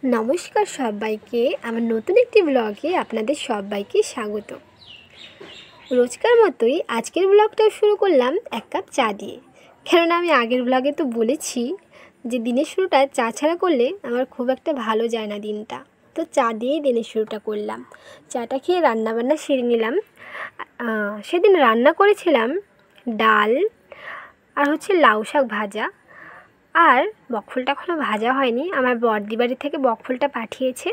নমস্কার সবাইকে, আমার নতুন একটি ব্লগে আপনাদের সবাইকে স্বাগত। রোজকার মতোই আজকের ব্লগটাও শুরু করলাম এক কাপ চা দিয়ে। কেননা আমি আগের ব্লগে তো বলেছি যে দিনের শুরুটা চা ছাড়া করলে আমার খুব একটা ভালো যায় না দিনটা, তো চা দিয়েই দিনের শুরুটা করলাম। চাটা খেয়ে রান্নাবান্না সেরে নিলাম। সেদিন রান্না করেছিলাম ডাল আর লাউ শাক ভাজা, আর বকফুলটা এখনও ভাজা হয়নি। আমার বড়দি বাড়ি থেকে বকফুলটা পাঠিয়েছে।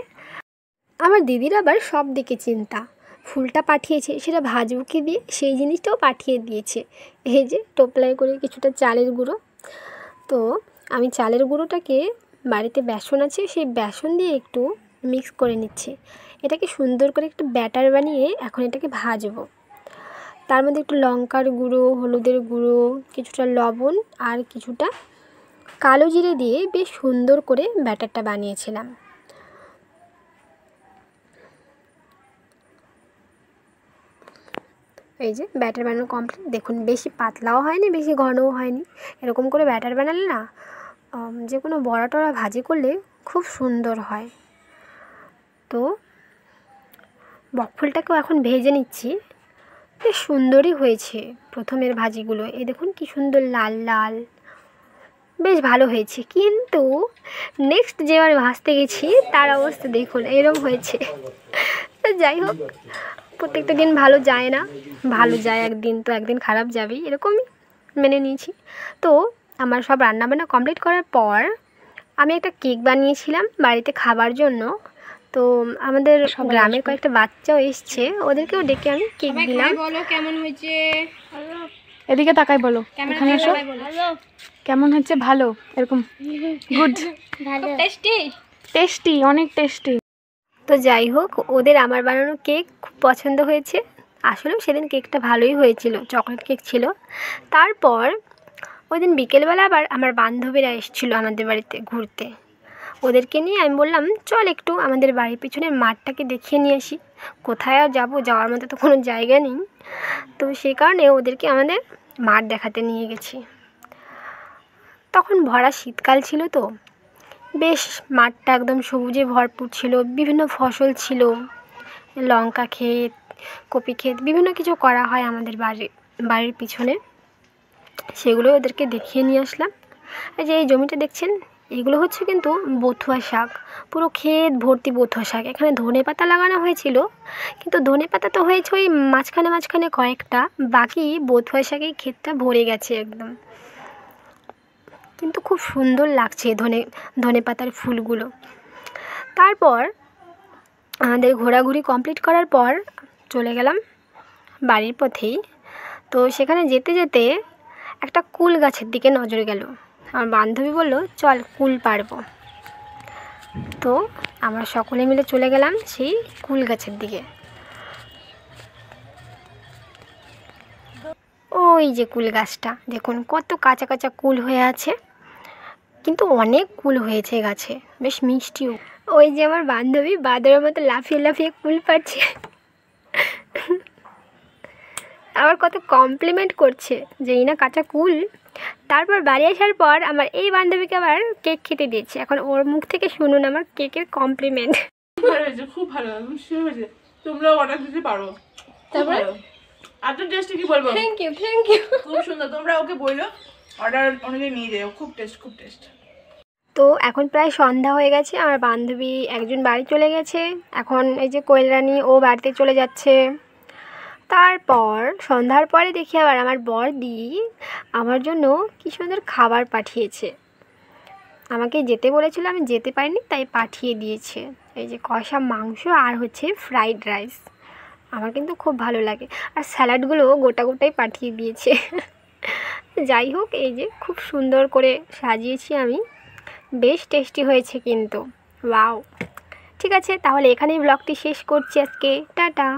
আমার দিদির আবার সব দিকে চিন্তা, ফুলটা পাঠিয়েছে সেটা ভাজবো কি দিয়ে, সেই জিনিসটাও পাঠিয়ে দিয়েছে। এই যে টোপলায় করে কিছুটা চালের গুঁড়ো। তো আমি চালের গুঁড়োটাকে বাড়িতে বেসন আছে, সেই বেসন দিয়ে একটু মিক্স করে নিচ্ছি। এটাকে সুন্দর করে একটু ব্যাটার বানিয়ে এখন এটাকে ভাজবো। তার মধ্যে একটু লঙ্কার গুঁড়ো, হলুদের গুঁড়ো, কিছুটা লবণ আর কিছুটা কালো জিরে দিয়ে বেশ সুন্দর করে ব্যাটারটা বানিয়েছিলাম। এই যে ব্যাটার বানানো কমপ্লিট। দেখুন, বেশি পাতলাও হয়নি, বেশি ঘনও হয়নি। এরকম করে ব্যাটার বানালে না যে কোনো বড়া টড়া ভাজি করলে খুব সুন্দর হয়। তো বকফুলটাকেও এখন ভেজে নিচ্ছি। বেশ সুন্দরই হয়েছে প্রথমের ভাজিগুলো। এই দেখুন কি সুন্দর লাল লাল, বেশ ভালো হয়েছে। কিন্তু নেক্সট যেবার ভাজতে গেছি তার অবস্থা দেখুন এরকম হয়েছে। যাই হোক, প্রত্যেকটা দিন ভালো যায় না, ভালো যায় একদিন তো একদিন খারাপ যাবেই, এরকমই মেনে নিয়েছি। তো আমার সব রান্নাবান্না কমপ্লিট করার পর আমি একটা কেক বানিয়েছিলাম বাড়িতে খাবার জন্য। তো আমাদের গ্রামের কয়েকটা বাচ্চাও এসছে, ওদেরকেও ডেকে আমি কেক দিলাম। বলো কেমন হয়েছে, এদিকে তাকাই বলো, এখানে এসো। কেমন হচ্ছে? ভালো, এরকম গুড, টেস্টি টেস্টি, অনেক টেস্টি। তো যাই হোক, ওদের আমার বানানো কেক খুব পছন্দ হয়েছে। আসলেও সেদিন কেকটা ভালোই হয়েছিল, চকলেট কেক ছিল। তারপর ওই দিন বিকেলবেলা আবার আমার বান্ধবীরা এসেছিলো আমাদের বাড়িতে ঘুরতে। ওদেরকে নিয়ে আমি বললাম চল একটু আমাদের বাড়ির পিছনের মাঠটাকে দেখিয়ে নিয়ে আসি। কোথায় আর যাবো, যাওয়ার মতো তো কোনো জায়গা নেই। তো সেই কারণে ওদেরকে আমাদের মাঠ দেখাতে নিয়ে গেছি। তখন ভরা শীতকাল ছিল, তো বেশ মাঠটা একদম সবুজে ভরপুর ছিল, বিভিন্ন ফসল ছিল, লঙ্কা ক্ষেত, কপি ক্ষেত, বিভিন্ন কিছু করা হয় আমাদের বাড়ির পিছনে। সেগুলো ওদেরকে দেখিয়ে নিয়ে আসলাম। এই যে এই জমিটা দেখছেন, এগুলো হচ্ছে কিন্তু বথুয়া শাক, পুরো ক্ষেত ভর্তি বথুয়া শাক। এখানে ধনেপাতা লাগানো হয়েছিল, কিন্তু ধনেপাতা তো হয়েছে ওই মাঝখানে মাঝখানে কয়েকটা, বাকি বথুয়া শাকেই ক্ষেতটা ভরে গেছে একদম। কিন্তু খুব সুন্দর লাগছে ধনেপাতার ফুলগুলো। তারপর আমাদের ঘোরাঘুরি কমপ্লিট করার পর চলে গেলাম বাড়ির পথেই। তো সেখানে যেতে যেতে একটা কুল গাছের দিকে নজর গেল। আমার বান্ধবী বলল চল কুল পারবো। তো আমরা সকলে মিলে চলে গেলাম সেই কুল গাছের দিকে। ওই যে কুল গাছটা দেখুন, কত কাঁচা কাঁচা কুল হয়ে আছে, কিন্তু অনেক কুল হয়েছে গাছে, বেশ মিষ্টিও। ওই যে আমার বান্ধবী বাদরের মতো লাফিয়ে লাফিয়ে কুল পাড়ছে, আবার কত কমপ্লিমেন্ট করছে যে এই না কাঁচা কুল। তারপর বাড়ি আসার পর আমার এই বান্ধবীকে আবার কেক খেতে দিয়েছে। এখন ওর মুখ থেকে শুনুন আমার কেকের কমপ্লিমেন্ট। ভালো হয়েছে, খুব ভালো হয়েছে। তোমরাও অর্ডার দিতে পারো। তারপরে এত টেস্টি কি বলবো। থ্যাংক ইউ খুব সুন্দর। তোমরা ওকে বললো অর্ডার অনেকে নিয়ে যাও, খুব টেস্ট। তো এখন প্রায় সন্ধ্যা হয়ে গেছে, আমার বান্ধবী একজন বাড়ি চলে গেছে। এখন এই যে কোয়েল রানী, ও বাড়িতে চলে যাচ্ছে। তারপর সন্ধ্যার পরে দেখি আবার আমার বড়দি আমার জন্য কী সুন্দর খাবার পাঠিয়েছে। আমাকে যেতে বলেছিল, আমি যেতে পারিনি, তাই পাঠিয়ে দিয়েছে। এই যে কষা মাংস আর ফ্রাইড রাইস, আমার কিন্তু খুব ভালো লাগে। আর স্যালাডগুলো গোটা গোটাই পাঠিয়ে দিয়েছে। যাই হোক, এই যে খুব সুন্দর করে সাজিয়েছি আমি, বেশ টেস্টি হয়েছে কিন্তু। ওয়াও! ঠিক আছে, তাহলে এখানেই ব্লগটি শেষ করছি আজকে। টাটা।